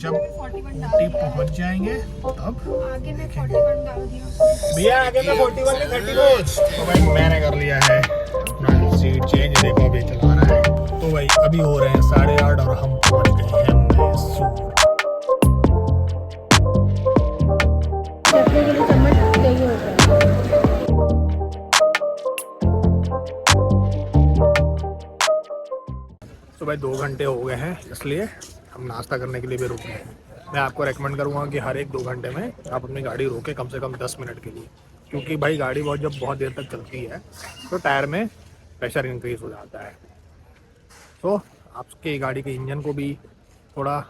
जब 40 पहुंच जाएंगे तब आगे में 41 डाल दिया। भैया आगे में 41 नहीं 34। तो भाई मैंने कर लिया है अपना सीट चेंज, देखो अभी चला रहा है। तो भाई अभी हो रहे हैं 8:30 और हम पहुंच गए हैं मैसूर। चटनी के लिए चम्मच चाहिए होता है। तो भाई 2 घंटे हो गए हैं, इसलिए हम नाश्ता करने के लिए भी रुक गए हैं। मैं आपको रेकमेंड करूँगा कि हर एक 2 घंटे में आप अपनी गाड़ी रोकें कम से कम 10 मिनट के लिए, क्योंकि भाई गाड़ी जब बहुत देर तक चलती है तो टायर में प्रेशर इंक्रीज हो जाता है। तो आपके गाड़ी के इंजन को भी थोड़ा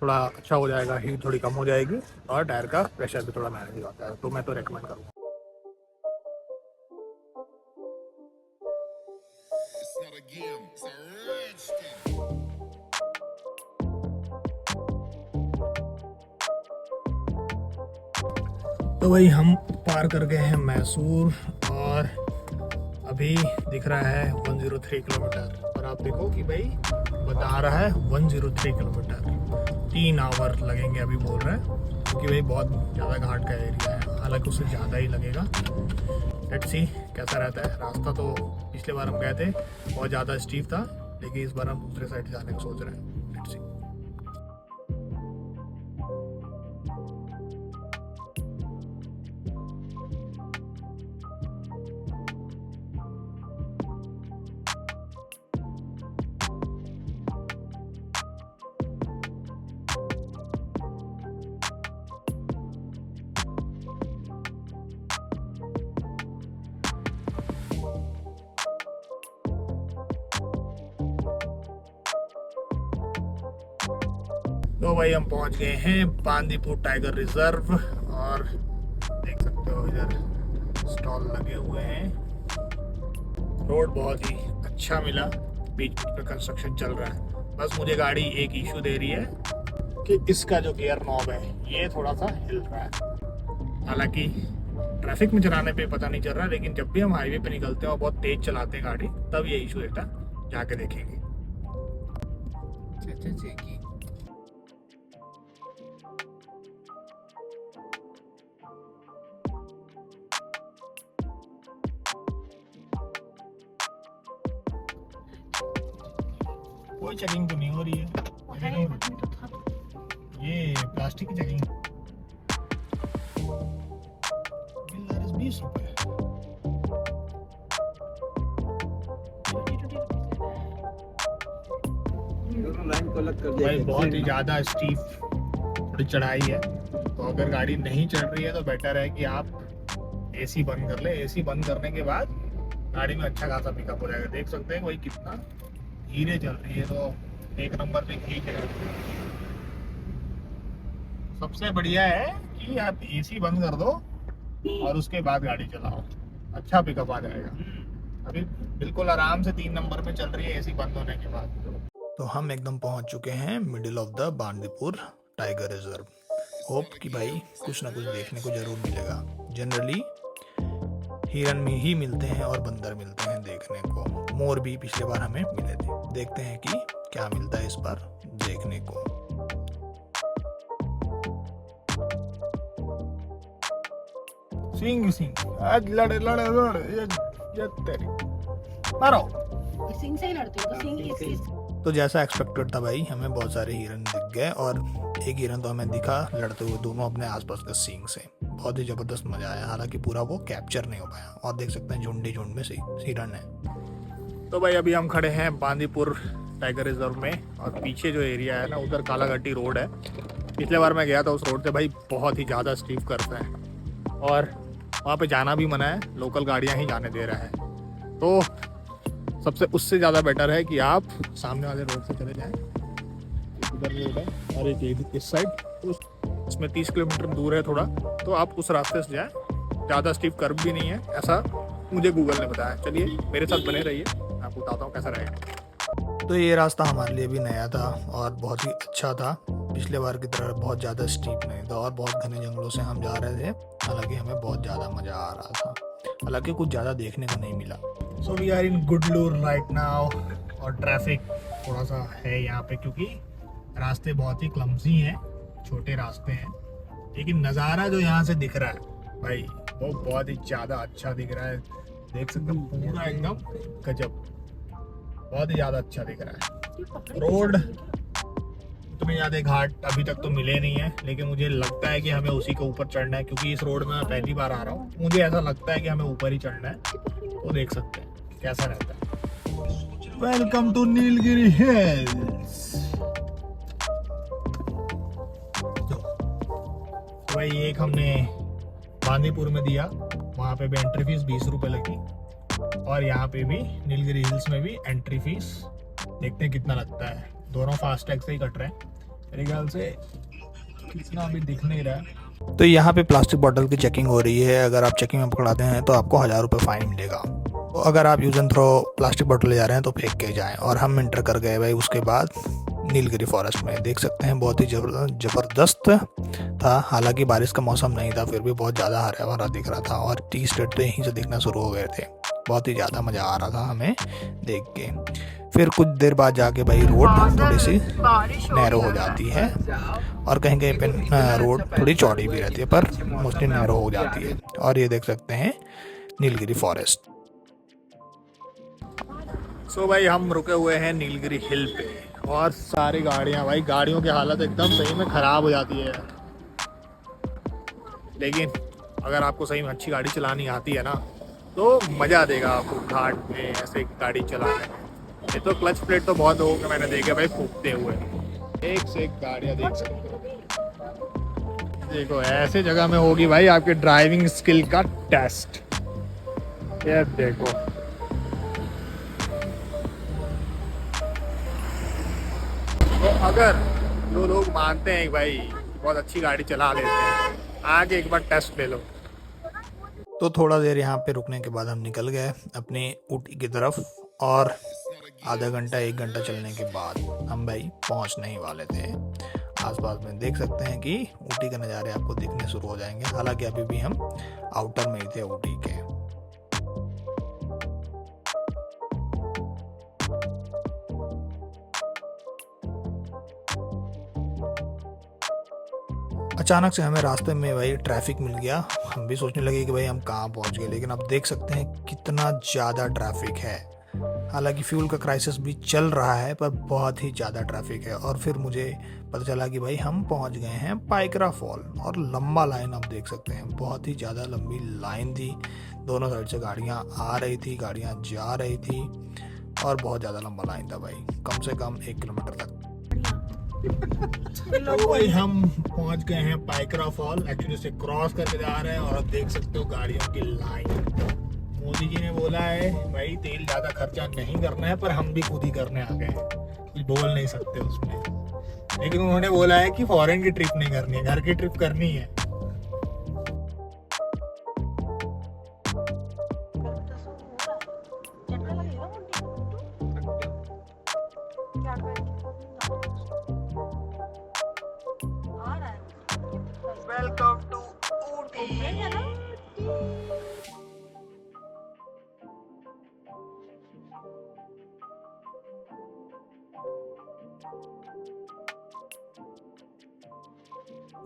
थोड़ा अच्छा हो जाएगा, हीट थोड़ी कम हो जाएगी और टायर का प्रेशर भी थोड़ा मैनेज हो जाता है। तो मैं तो रेकमेंड करूँगा। तो भाई हम पार कर गए हैं मैसूर और अभी दिख रहा है 103 किलोमीटर, और आप देखो कि भाई बता रहा है 103 किलोमीटर। 3 आवर लगेंगे अभी बोल रहे हैं, क्योंकि भाई बहुत ज़्यादा घाट का एरिया है, हालांकि उससे ज़्यादा ही लगेगा। लेट्स सी कैसा रहता है रास्ता। तो पिछले बार हम गए थे बहुत ज़्यादा स्टीप था, लेकिन इस बार हम दूसरे साइड जाने का सोच रहे हैं। Let's see. तो भाई हम पहुंच गए हैं बांदीपुर टाइगर रिजर्व, और देख सकते हो इधर स्टॉल लगे हुए हैं। रोड बहुत ही अच्छा मिला, बीच बीच में कंस्ट्रक्शन चल रहा है। बस मुझे गाड़ी एक इशू दे रही है कि इसका जो गियर नॉब है ये थोड़ा सा हिल रहा है। हालांकि ट्रैफिक में चलाने पे पता नहीं चल रहा, लेकिन जब भी हम हाईवे पे निकलते हैं और बहुत तेज चलाते हैं गाड़ी, तब ये इशू देता है। जाके देखेंगे। कोई चेकिंग तो नहीं हो रही है। ये प्लास्टिक की चेकिंग। बिल 20 रुपए। लाइन को अलग कर दिया भाई बहुत ही ज़्यादा स्टीप थोड़ी चढ़ाई है, तो अगर गाड़ी नहीं चल रही है तो बेटर है कि आप एसी बंद कर ले। एसी बंद करने के बाद गाड़ी में अच्छा खासा पिकअप हो जाएगा। देख सकते हैं वही कितना धीरे चल रही है, तो एक नंबर पे ठीक है। सबसे बढ़िया है कि आप एसी बंद कर दो और उसके बाद गाड़ी चलाओ, अच्छा पिकअप आ जाएगा। अभी बिल्कुल आराम से 3 नंबर में चल रही है एसी बंद होने के बाद। तो हम एकदम पहुंच चुके हैं middle of the Bandipur tiger reserve. Hope कि भाई कुछ ना कुछ देखने को जरूर मिलेगा। जनरली हिरन में ही मिलते हैं और बंदर मिलते हैं देखने को। मोर भी पिछले बार हमें मिले थे। देखते हैं कि क्या मिलता है इस बार देखने को। सिंह सिंह आज लड़े लड़े लड़े ये तेरी मारो। सिंह से ही लड़ती हूँ, तो सिंह किस तो जैसा एक्सपेक्टेड था भाई, हमें बहुत सारे हिरन दिख गए, और एक हिरन तो हमें दिखा लड़ते हुए दोनों अपने आसपास के सींग से। बहुत ही ज़बरदस्त मज़ा आया, हालांकि पूरा वो कैप्चर नहीं हो पाया। और देख सकते हैं झुंड झुंड में हिरन है। तो भाई अभी हम खड़े हैं बांदीपुर टाइगर रिजर्व में, और पीछे जो एरिया है ना उधर कालाघाटी रोड है। पिछले बार मैं गया था उस रोड से, भाई बहुत ही ज़्यादा स्टीप करता है और वहाँ पे जाना भी मना है, लोकल गाड़ियाँ ही जाने दे रहा है। तो सबसे उससे ज़्यादा बेटर है कि आप सामने वाले रोड से चले जाएं। इधर रोड है और एक इस साइड, तो इसमें 30 किलोमीटर दूर है थोड़ा, तो आप उस रास्ते से जाएं। ज़्यादा स्टीप कर्व भी नहीं है, ऐसा मुझे गूगल ने बताया। चलिए मेरे साथ बने रहिए, मैं आपको बताता हूँ कैसा रहेगा। तो ये रास्ता हमारे लिए भी नया था और बहुत ही अच्छा था। पिछले बार की तरह बहुत ज़्यादा स्टीप नहीं था और बहुत घने जंगलों से हम जा रहे थे। हालांकि हमें बहुत ज़्यादा मज़ा आ रहा था, हालांकि कुछ ज़्यादा देखने को नहीं मिला। So we are in Gudalur right now, और ट्रैफिक थोड़ा सा है यहाँ पे, क्योंकि रास्ते बहुत ही क्लमजी हैं, छोटे रास्ते हैं, लेकिन नज़ारा जो यहाँ से दिख रहा है भाई वो बहुत ही ज़्यादा अच्छा दिख रहा है। देख सकते हो पूरा एकदम गजब, बहुत ही ज़्यादा अच्छा दिख रहा है। रोड इतने ज़्यादा घाट अभी तक तो मिले नहीं है, लेकिन मुझे लगता है कि हमें उसी के ऊपर चढ़ना है, क्योंकि इस रोड में मैं पहली बार आ रहा हूँ। मुझे ऐसा लगता है कि हमें ऊपर ही चढ़ना है, तो देख सकते हैं कैसा रहता है। Welcome to Nilgiri hills. भाई एक हमने बांदीपुर में दिया, वहाँ पे भी एंट्री फीस 20 रुपए लगी, और यहाँ पे भी नीलगिरी हिल्स में भी एंट्री फीस देखते हैं कितना लगता है। दोनों फास्टैग से ही कट रहे हैं मेरे ख्याल से, कितना अभी दिख नहीं रहा है। तो यहाँ पे प्लास्टिक बोतल की चेकिंग हो रही है। अगर आप चेकिंग में पकड़ाते हैं तो आपको 1000 रुपये फाइन मिलेगा। तो अगर आप यूज एंड थ्रो प्लास्टिक बोतल ले जा रहे हैं तो फेंक के जाएं। और हम इंटर कर गए भाई उसके बाद नीलगिरी फॉरेस्ट में। देख सकते हैं बहुत ही ज़बरदस्त था, हालांकि बारिश का मौसम नहीं था, फिर भी बहुत ज़्यादा हरा भरा दिख रहा था, और टी स्टेट तो यहीं से दिखना शुरू हो गए थे। बहुत ही ज़्यादा मज़ा आ रहा था हमें देख के। फिर कुछ देर बाद जाके भाई रोड थोड़ी सी नैरो हो जाती है, और कहीं कहीं पे रोड थोड़ी चौड़ी भी रहती है, पर मोस्टली नैरो हो जाती है। और ये देख सकते हैं नीलगिरी फॉरेस्ट। सो भाई हम रुके हुए हैं नीलगिरी हिल पे, और सारी गाड़ियाँ, भाई गाड़ियों की हालत एकदम सही में ख़राब हो जाती है। लेकिन अगर आपको सही में अच्छी गाड़ी चलानी आती है ना, तो मज़ा देगा आपको घाट में ऐसे गाड़ी चलाने में। ये तो क्लच प्लेट तो बहुत लोगों के मैंने देखे भाई फूकते हुए, एक से एक गाड़ियाँ देख सकते हो। देखो ऐसे जगह में होगी भाई आपके ड्राइविंग स्किल का टेस्ट। ये देखो तो अगर जो लोग मानते हैं भाई बहुत अच्छी गाड़ी चला लेते हैं, आगे एक बार टेस्ट ले लो। तो थोड़ा देर यहाँ पे रुकने के बाद हम निकल गए अपने ऊटी की तरफ, और आधा घंटा 1 घंटा चलने के बाद हम भाई पहुँचने ही वाले थे। आसपास में देख सकते हैं कि ऊटी के नज़ारे आपको दिखने शुरू हो जाएंगे, हालांकि अभी भी हम आउटर में ही थे ऊटी के। अचानक से हमें रास्ते में भाई ट्रैफिक मिल गया। हम भी सोचने लगे कि भाई हम कहाँ पहुँच गए, लेकिन अब देख सकते हैं कितना ज़्यादा ट्रैफिक है। हालांकि फ्यूल का क्राइसिस भी चल रहा है, पर बहुत ही ज़्यादा ट्रैफिक है। और फिर मुझे पता चला कि भाई हम पहुँच गए हैं पाइकरा फॉल, और लंबा लाइन आप देख सकते हैं, बहुत ही ज़्यादा लंबी लाइन थी। दोनों साइड से गाड़ियाँ आ रही थी, गाड़ियाँ जा रही थी, और बहुत ज़्यादा लंबा लाइन था भाई, कम से कम 1 किलोमीटर तक। तो भाई हम पहुंच गए हैं पाइकरा फॉल, एक्चुअली से क्रॉस करके जा रहे हैं, और आप देख सकते हो गाड़ियों की लाइन। मोदी जी ने बोला है भाई तेल ज़्यादा खर्चा नहीं करना है, पर हम भी खुद ही करने आ गए हैं, कुछ बोल नहीं सकते उसमें। लेकिन उन्होंने बोला है कि फॉरेन की ट्रिप नहीं करनी है, घर की ट्रिप करनी है। Welcome to Ooty.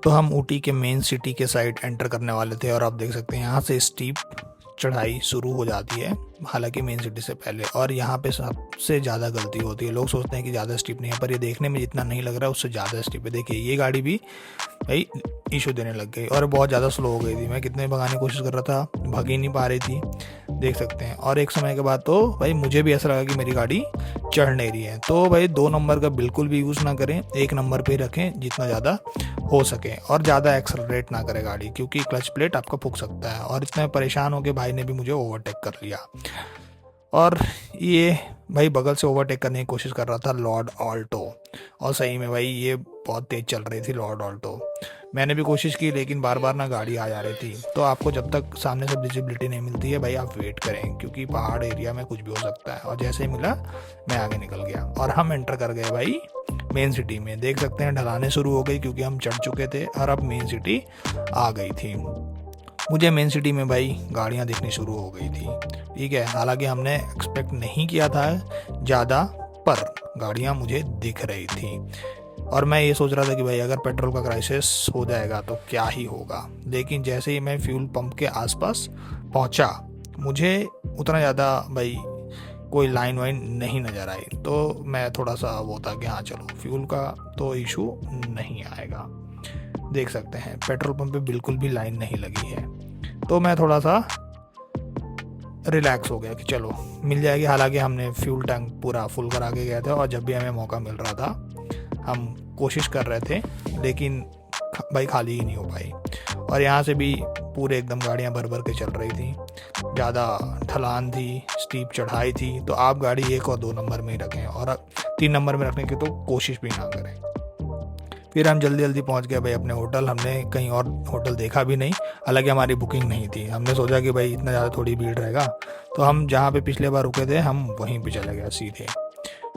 तो हम ऊटी के मेन सिटी के साइड एंटर करने वाले थे, और आप देख सकते हैं यहाँ से स्टीप चढ़ाई शुरू हो जाती है, हालांकि मेन सिटी से पहले। और यहाँ पे सबसे ज़्यादा गलती होती है, लोग सोचते हैं कि ज़्यादा स्टीप नहीं है, पर ये देखने में जितना नहीं लग रहा है उससे ज़्यादा स्टीप है। देखिए ये गाड़ी भी भाई इशू देने लग गई, और बहुत ज़्यादा स्लो हो गई थी। मैं कितने भगाने की कोशिश कर रहा था, भग ही नहीं पा रही थी, देख सकते हैं। और एक समय के बाद तो भाई मुझे भी ऐसा लगा कि मेरी गाड़ी चढ़ नहीं रही है। तो भाई 2 नंबर का बिल्कुल भी यूज़ ना करें, 1 नंबर पे रखें जितना ज़्यादा हो सके, और ज़्यादा एक्सेलरेट ना करें गाड़ी, क्योंकि क्लच प्लेट आपका फूक सकता है। और इतने परेशान हो के भाई ने भी मुझे ओवरटेक कर लिया, और ये भाई बगल से ओवरटेक करने की कोशिश कर रहा था लॉर्ड ऑल्टो, और सही में भाई ये बहुत तेज़ चल रही थी लॉर्ड ऑल्टो। मैंने भी कोशिश की, लेकिन बार बार ना गाड़ी आ जा रही थी। तो आपको जब तक सामने से विजिबिलिटी नहीं मिलती है भाई, आप वेट करें, क्योंकि पहाड़ एरिया में कुछ भी हो सकता है। और जैसे ही मिला मैं आगे निकल गया, और हम एंटर कर गए भाई मेन सिटी में। देख सकते हैं ढलाने शुरू हो गई, क्योंकि हम चढ़ चुके थे, और अब मेन सिटी आ गई थी। मुझे मेन सिटी में भाई गाड़ियाँ दिखनी शुरू हो गई थी, ठीक है। हालांकि हमने एक्सपेक्ट नहीं किया था ज़्यादा, पर गाड़ियाँ मुझे दिख रही थी। और मैं ये सोच रहा था कि भाई अगर पेट्रोल का क्राइसिस हो जाएगा तो क्या ही होगा। लेकिन जैसे ही मैं फ्यूल पंप के आसपास पहुंचा, मुझे उतना ज़्यादा भाई कोई लाइन वाइन नहीं नज़र आई। तो मैं थोड़ा सा वो था कि हाँ चलो फ्यूल का तो इशू नहीं आएगा। देख सकते हैं पेट्रोल पंप पे बिल्कुल भी लाइन नहीं लगी है, तो मैं थोड़ा सा रिलैक्स हो गया कि चलो मिल जाएगी। हालांकि हमने फ्यूल टैंक पूरा फुल करा के गए थे और जब भी हमें मौका मिल रहा था हम कोशिश कर रहे थे, लेकिन भाई खाली ही नहीं हो पाई। और यहाँ से भी पूरे एकदम गाड़ियाँ भर भर के चल रही थी, ज़्यादा ढलान थी, स्टीप चढ़ाई थी, तो आप गाड़ी 1 और 2 नंबर में ही रखें और 3 नंबर में रखने की तो कोशिश भी ना करें। फिर हम जल्दी जल्दी पहुंच गए भाई अपने होटल। हमने कहीं और होटल देखा भी नहीं, हालांकि हमारी बुकिंग नहीं थी। हमने सोचा कि भाई इतना ज़्यादा थोड़ी भीड़ रहेगा, तो हम जहाँ पे पिछले बार रुके थे हम वहीं पे चले गए सीधे।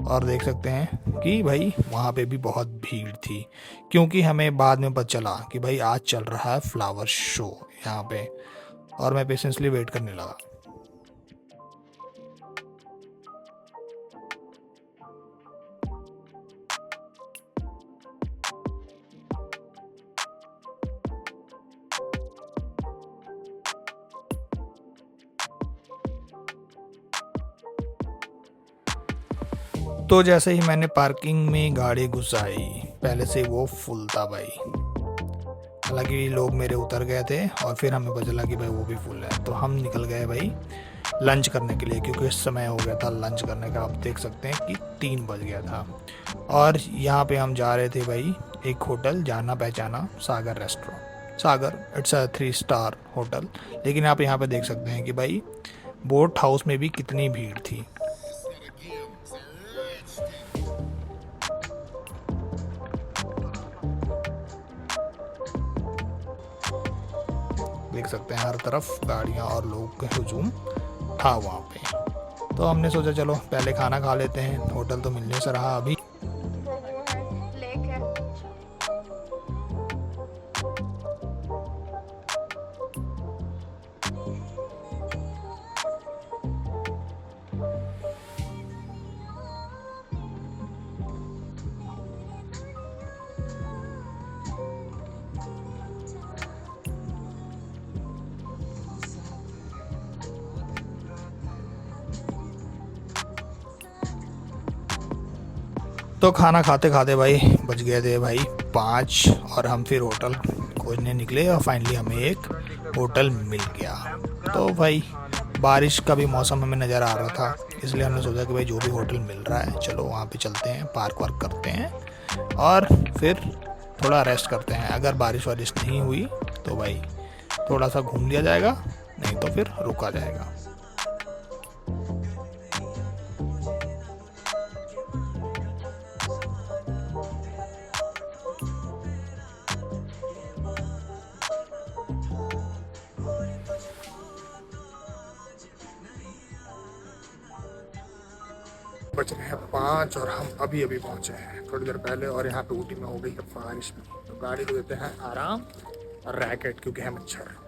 और देख सकते हैं कि भाई वहाँ पे भी बहुत भीड़ थी, क्योंकि हमें बाद में पता चला कि भाई आज चल रहा है फ्लावर शो यहाँ पे, और मैं पेशेंसली वेट करने लगा। तो जैसे ही मैंने पार्किंग में गाड़ी घुसाई, पहले से वो फुल था भाई। हालांकि लोग मेरे उतर गए थे और फिर हमें पता चला कि भाई वो भी फुल है। तो हम निकल गए भाई लंच करने के लिए, क्योंकि इस समय हो गया था लंच करने का। आप देख सकते हैं कि 3 बज गया था और यहाँ पे हम जा रहे थे भाई एक होटल, जाना पहचाना Sagar restaurant. Sagar it's a 3 star hotel, लेकिन आप यहाँ पे देख सकते हैं कि भाई बोट हाउस में भी कितनी भीड़ थी। देख सकते हैं हर तरफ गाड़ियाँ और लोगों का हुजूम था वहाँ पे। तो हमने सोचा चलो पहले खाना खा लेते हैं, होटल तो मिलने से रहा अभी। तो खाना खाते खाते भाई बज गए थे भाई 5 और हम फिर होटल खोजने निकले और फाइनली हमें एक होटल मिल गया। तो भाई बारिश का भी मौसम हमें नज़र आ रहा था, इसलिए हमने सोचा कि भाई जो भी होटल मिल रहा है चलो वहाँ पे चलते हैं, पार्क वार्क करते हैं और फिर थोड़ा रेस्ट करते हैं। अगर बारिश वारिश नहीं हुई तो भाई थोड़ा सा घूम लिया जाएगा, नहीं तो फिर रुका जाएगा। बज रहे हैं 5 और हम अभी अभी पहुंचे हैं थोड़ी देर पहले, और यहाँ पे ऊटी में हो गई है बारिश भी। तो गाड़ी को देते हैं आराम और रैकेट, क्योंकि है मच्छर।